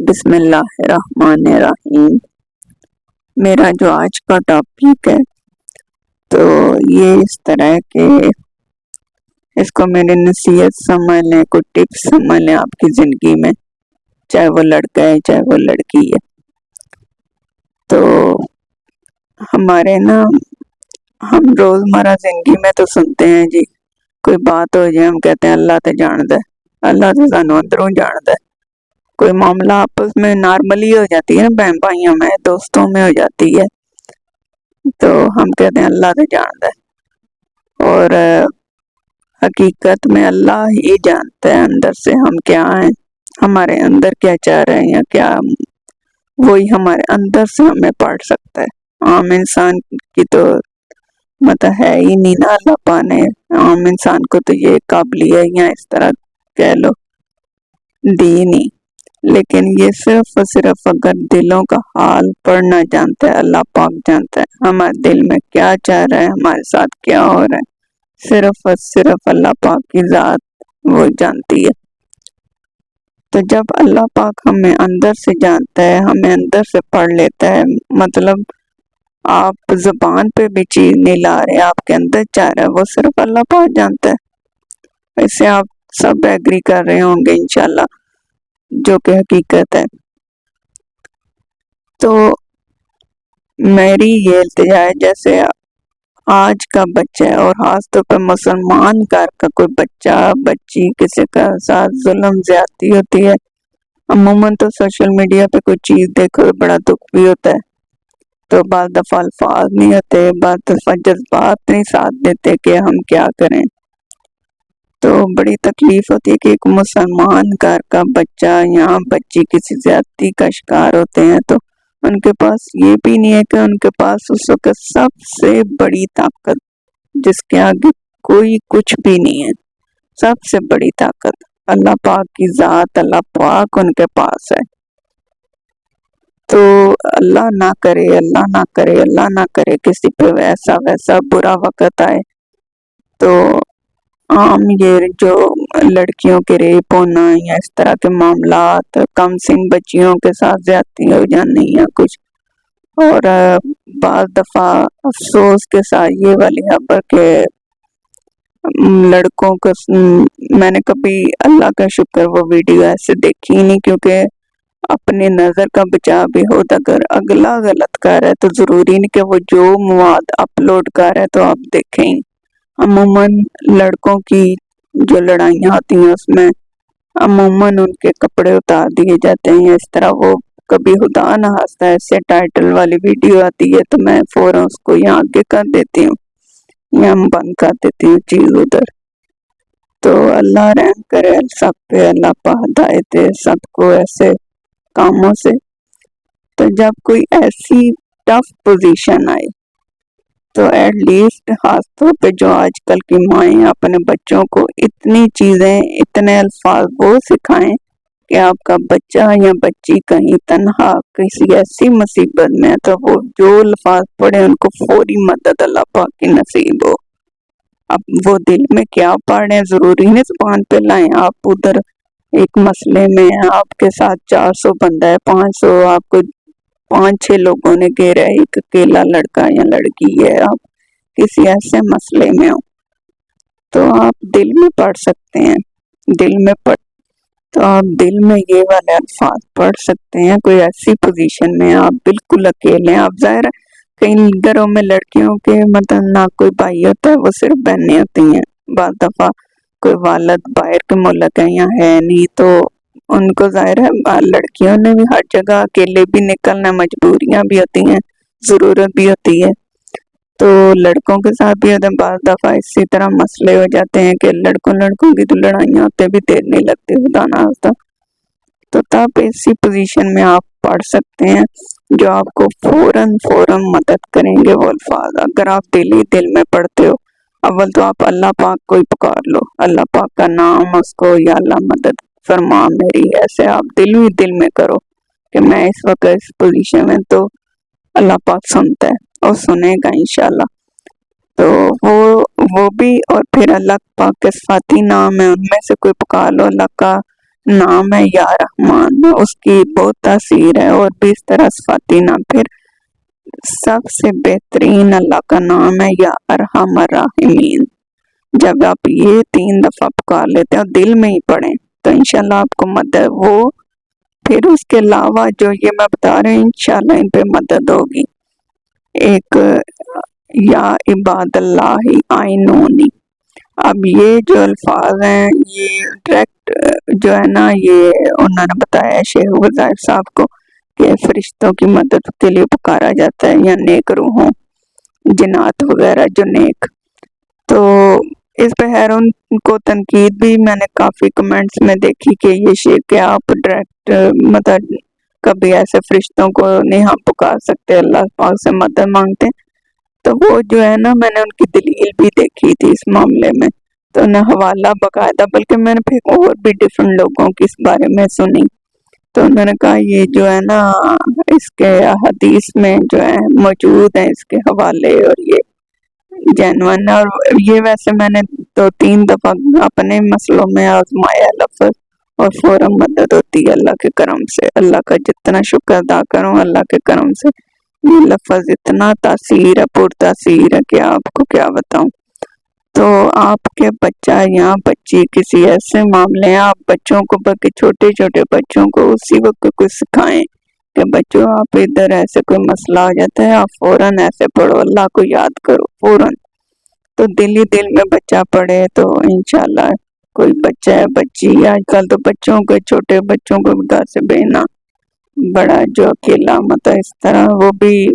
بسم اللہ الرحمن الرحیم۔ میرا جو آج کا ٹاپک ہے تو یہ اس طرح ہے کہ اس کو میری نصیحت سمجھ لیں، کوئی ٹپس سمجھ لیں آپ کی زندگی میں، چاہے وہ لڑکا ہے چاہے وہ لڑکی ہے۔ تو ہمارے ہم روزمرہ زندگی میں تو سنتے ہیں جی، کوئی بات ہو جائے ہم کہتے ہیں اللہ تے جاندے، اللہ تے سانو اندروں جاندے۔ کوئی معاملہ آپس میں نارملی ہو جاتی ہے نا، بہن بھائیوں میں، دوستوں میں ہو جاتی ہے تو ہم کہتے ہیں اللہ تے جاندے، اور حقیقت میں اللہ ہی جانتا ہے اندر سے ہم کیا ہیں، ہمارے اندر کیا چاہ رہے ہیں، یا کیا وہی ہمارے اندر سے ہمیں پڑھ سکتا ہے۔ عام انسان کی تو مطلب ہے ہی نہیں نا اللہ پانے، عام انسان کو تو یہ قابلیت یا اس طرح کہہ لو دی نہیں، لیکن یہ صرف اور صرف اگر دلوں کا حال پڑھنا جانتا ہے، اللہ پاک جانتا ہے ہمارے دل میں کیا چاہ رہا ہے، ہمارے ساتھ کیا ہو رہا ہے، صرف اور صرف اللہ پاک کی ذات وہ جانتی ہے۔ تو جب اللہ پاک ہمیں اندر سے جانتا ہے، ہمیں اندر سے پڑھ لیتا ہے، مطلب آپ زبان پہ بھی چیز نہیں لا رہے، آپ کے اندر چاہ رہا ہے، وہ صرف اللہ پاک جانتا ہے۔ ایسے آپ سب ایگری کر رہے ہوں گے انشاءاللہ، جو کہ حقیقت ہے۔ تو میری یہ التجا ہے، جیسے آج کا بچہ ہے اور خاص طور پہ مسلمان گھر کا کوئی بچہ بچی کسی کا ساتھ ظلم زیادتی ہوتی ہے، عموماً تو سوشل میڈیا پہ کوئی چیز دیکھو بڑا دکھ بھی ہوتا ہے، تو بعض دفعہ الفاظ نہیں ہوتے، بعض دفعہ جذبات نہیں ساتھ دیتے کہ ہم کیا کریں، تو بڑی تکلیف ہوتی ہے کہ ایک مسلمان گھر کا بچہ یا بچی کسی زیادتی کا شکار ہوتے ہیں، تو ان کے پاس یہ بھی نہیں ہے کہ ان کے پاس اس وقت سب سے بڑی طاقت جس کے آگے کوئی کچھ بھی نہیں ہے، سب سے بڑی طاقت اللہ پاک کی ذات، اللہ پاک ان کے پاس ہے۔ تو اللہ نہ کرے، اللہ نہ کرے، اللہ نہ کرے کسی پہ ویسا برا وقت آئے تو عام یہ جو لڑکیوں کے ریپ ہونا یا اس طرح کے معاملات، کم سن بچیوں کے ساتھ زیادتی ہو جانی یا کچھ، اور بعض دفعہ افسوس کے ساتھ یہ والی خبر کہ لڑکوں کو، میں نے کبھی اللہ کا شکر وہ ویڈیو ایسے دیکھی نہیں، کیونکہ اپنی نظر کا بچاؤ بھی ہو، اگر اگلا غلط کر رہا ہے تو ضروری نہیں کہ وہ جو مواد اپلوڈ کر رہا ہے تو آپ دیکھیں۔ عموماً لڑکوں کی جو لڑائیاں ہوتی ہیں اس میں عموماً ان کے کپڑے اتار دیے جاتے ہیں، اس طرح وہ کبھی خدا نہ خواستہ ایسے ٹائٹل والی ویڈیو آتی ہے تو میں فوراً اس کو یہاں آگے کر دیتی ہوں یا بند کر دیتی ہوں چیز ادھر۔ تو اللہ رحم کرے سب پہ، اللہ پاک ہدایت دے سب کو ایسے کاموں سے۔ تو جب کوئی ایسی ٹف پوزیشن آئے تو ایٹ لیسٹ خاص طور پہ جو آج کل کی مائیں اپنے بچوں کو اتنی چیزیں، اتنے الفاظ وہ سکھائیں کہ آپ کا بچہ یا بچی کہیں تنہا کسی ایسی مصیبت میں ہے تو وہ جو الفاظ پڑھے ان کو فوری مدد اللہ پاک کی نصیب ہو۔ اب وہ دل میں کیا پڑھ رہے ہیں ضروری نہیں زبان پہ لائیں، آپ ادھر ایک مسئلے میں ہیں، آپ کے ساتھ 400 بندہ ہے، 500، آپ کو 5-6 لوگوں نے گھیرا ہے، ایک اکیلا لڑکا یا لڑکی ہے، آپ کسی ایسے مسئلے میں ہو تو آپ دل میں پڑھ سکتے ہیں، دل میں پڑھ تو آپ دل میں یہ والے الفاظ پڑھ سکتے ہیں۔ کوئی ایسی پوزیشن میں آپ بالکل اکیلے ہیں، آپ ظاہر کئی گھروں میں لڑکیوں کے مطلب نہ کوئی بھائی ہوتا ہے، وہ صرف بہنیں ہوتی ہیں، بعض دفعہ کوئی والد باہر کے ملک ہے یا ہے نہیں تو ان کو ظاہر ہے لڑکیوں نے بھی ہر جگہ اکیلے بھی نکلنا، مجبوریاں بھی ہوتی ہیں، ضرورت بھی ہوتی ہے، تو لڑکوں کے ساتھ بھی بعض دفعہ اسی طرح مسئلے ہو جاتے ہیں کہ لڑکوں کی تو لڑائیاں ہوتے بھی دیر نہیں لگتی، خدا نہ خواستہ، تو تب ایسی پوزیشن میں آپ پڑھ سکتے ہیں جو آپ کو فوراً مدد کریں گے وہ الفاظ۔ اگر آپ دل میں پڑھتے ہو، اول تو آپ اللہ پاک کو ہی پکار لو، اللہ پاک کا نام، اس کو یا اللہ مدد فرما میری، ایسے آپ دل میں کرو کہ میں اس وقت اس پوزیشن میں، تو اللہ پاک سنتا ہے اور سنے گا انشاءاللہ۔ تو وہ بھی، اور پھر اللہ پاک کے صفاتی نام ہے ان میں سے کوئی پکار لو، اللہ کا نام ہے یا رحمان، اس کی بہت تاثیر ہے، اور بھی اس طرح صفاتی نام۔ پھر سب سے بہترین اللہ کا نام ہے یا ارحم الراحمین۔ جب آپ یہ 3 دفعہ پکار لیتے ہیں اور دل میں ہی پڑھیں تو انشاءاللہ آپ کو مدد وہ، پھر اس کے علاوہ جو یہ میں بتا رہے ہیں انشاءاللہ ان پہ مدد ہوگی۔ ایک یا عباد اللہ آئینونی، اب یہ جو الفاظ ہیں یہ ڈائریکٹ جو ہے نا، یہ انہوں نے بتایا شیخ وظائف صاحب کو کہ فرشتوں کی مدد کے لیے پکارا جاتا ہے، یا نیک روحوں، جنات وغیرہ جو نیک۔ تو اس پہ ان کو تنقید بھی میں نے کافی کمنٹس میں دیکھی کہ یہ شیخ کہ آپ ڈائریکٹ مطلب کبھی ایسے فرشتوں کو نہیں ہم پکار سکتے، اللہ پاک سے مدد مانگتے۔ تو وہ جو ہے نا، میں نے ان کی دلیل بھی دیکھی تھی اس معاملے میں، تو انہیں حوالہ باقاعدہ، بلکہ میں نے پھر اور بھی ڈفرنٹ لوگوں کی اس بارے میں سنی، تو انہوں نے کہا یہ جو ہے نا اس کے حدیث میں جو ہے موجود ہیں اس کے حوالے، اور یہ جینوین، اور یہ ویسے میں نے 2-3 دفعہ اپنے مسئلوں میں آزمایا لفظ، اور فوراً مدد ہوتی ہے اللہ کے کرم سے۔ اللہ کا جتنا شکر ادا کروں اللہ کے کرم سے، یہ لفظ اتنا تاثیر ہے، پر تاثیر ہے کہ آپ کو کیا بتاؤں۔ تو آپ کے بچہ یا بچی کسی ایسے معاملے ہیں، آپ بچوں کو، بلکہ چھوٹے چھوٹے بچوں کو اسی وقت کچھ سکھائیں کہ بچوں آپ ادھر ایسے کوئی مسئلہ ہو جاتا ہے، آپ فوراً ایسے پڑھو، اللہ کو یاد کرو فوراً، تو دل ہی دل میں بچہ پڑھے تو انشاءاللہ کوئی بچہ ہے بچی، آج کل تو بچوں کے، چھوٹے بچوں کو گھر سے بھیجنا بڑا جو اکیلا مطلب اس طرح، وہ بھی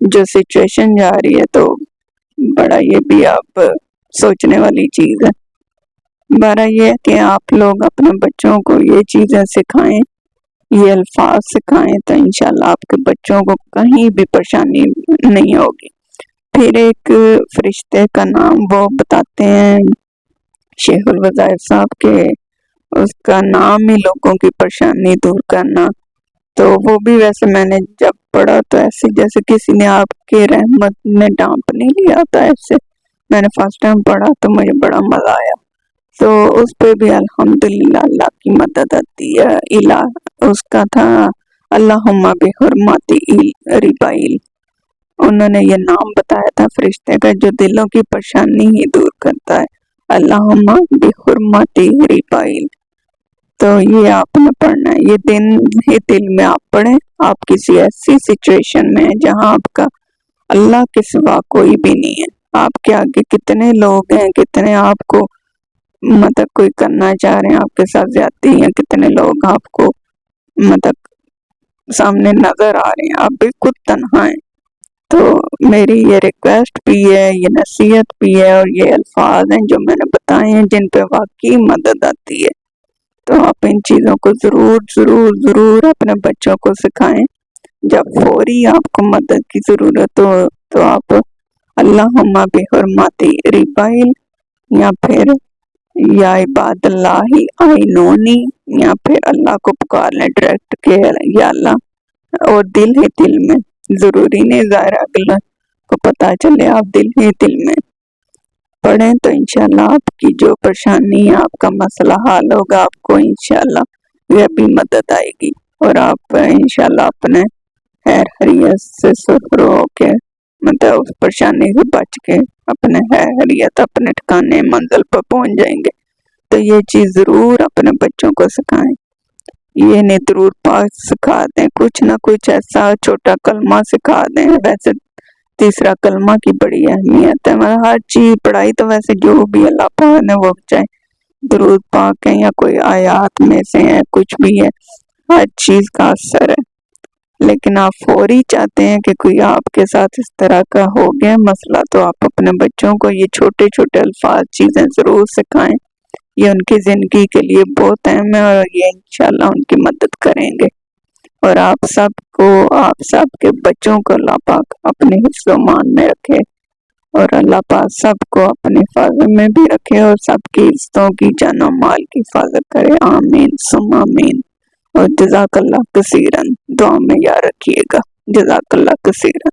جو سچویشن جا رہی ہے تو بڑا یہ بھی آپ سوچنے والی چیز ہے۔ بارہ یہ ہے کہ آپ لوگ اپنے بچوں کو یہ چیزیں سکھائیں، یہ الفاظ سکھائیں، تو انشاءاللہ آپ کے بچوں کو کہیں بھی پریشانی نہیں ہوگی۔ پھر ایک فرشتے کا نام وہ بتاتے ہیں شیخ الوظائف صاحب کے، اس کا نام ہی لوگوں کی پریشانی دور کرنا، تو وہ بھی ویسے میں نے جب پڑھا تو ایسے جیسے کسی نے آپ کے رحمت میں ڈانپ نہیں لیا ہوتا، ایسے میں نے فرسٹ ٹائم پڑھا تو مجھے بڑا مزہ آیا۔ تو اس پہ بھی الحمدللہ اللہ کی مدد آتی ہے۔ اس کا تھا اللہم بحرمات ربائل، انہوں نے یہ نام بتایا تھا فرشتے کا جو دلوں کی پریشانی ہی دور کرتا ہے، اللہم بحرمات ربائل۔ تو یہ آپ نے پڑھنا ہے، یہ دن ہی دل میں آپ پڑھیں، آپ کسی ایسی سچویشن میں ہیں جہاں آپ کا اللہ کے سوا کوئی بھی نہیں ہے، آپ کے آگے کتنے لوگ ہیں، کتنے آپ کو مطلب کوئی کرنا چاہ رہے ہیں آپ کے ساتھ زیادتی ہیں، کتنے لوگ آپ کو مطلب سامنے نظر آ رہے ہیں، آپ بالکل تنہا ہیں۔ تو میری یہ ریکویسٹ بھی ہے، یہ نصیحت بھی ہے، اور یہ الفاظ ہیں جو میں نے بتائے ہیں جن پہ واقعی مدد آتی ہے، تو آپ ان چیزوں کو ضرور ضرور ضرور اپنے بچوں کو سکھائیں۔ جب فوری آپ کو مدد کی ضرورت ہو تو آپ اللہم بحرمات ربائل، یا پھر یا عباد اللہ آئینونی، یا پھر اللہ کو پکار لیں ڈائریکٹ کہ یا اللہ، اور دل ہی دل میں، ضروری نہیں ظاہر اگلا کو پتہ چلے، آپ دل ہی دل میں پڑھیں تو انشاءاللہ آپ کی جو پریشانی ہے، آپ کا مسئلہ حل ہوگا، آپ کو انشاءاللہ یہ بھی مدد آئے گی، اور آپ انشاءاللہ اپنے خیر خیریت سے سفر ہو کے مطلب اس پریشانی سے بچ کے اپنے خیر خیریت اپنے ٹھکانے منزل پر پہنچ جائیں گے۔ تو یہ چیز ضرور اپنے بچوں کو سکھائیں، یہ نہیں درود پاک سکھا دیں، کچھ نہ کچھ ایسا چھوٹا کلمہ سکھا دیں، ویسے تیسرا کلمہ کی بڑی اہمیت ہے، مطلب ہر چیز پڑھائی تو ویسے جو بھی اللہ پاک نے وہ چاہے درود پاک ہے یا کوئی آیات میں سے ہے، کچھ بھی ہے، ہر چیز کا اثر ہے، لیکن آپ فوری چاہتے ہیں کہ کوئی آپ کے ساتھ اس طرح کا ہو گیا مسئلہ، تو آپ اپنے بچوں کو یہ چھوٹے چھوٹے الفاظ چیزیں ضرور سکھائیں، یہ ان کی زندگی کے لیے بہت اہم ہے، اور یہ انشاءاللہ ان کی مدد کریں گے، اور آپ سب کو، آپ سب کے بچوں کو اللہ پاک اپنے حفظ و امان میں رکھے، اور اللہ پاک سب کو اپنی حفاظت میں بھی رکھے، اور سب کی عزتوں کی، جان و مال کی حفاظت کرے، آمین ثم آمین، اور جزاک اللہ کثیرا، دعا میں یاد رکھیے گا، جزاک اللہ کثیرا۔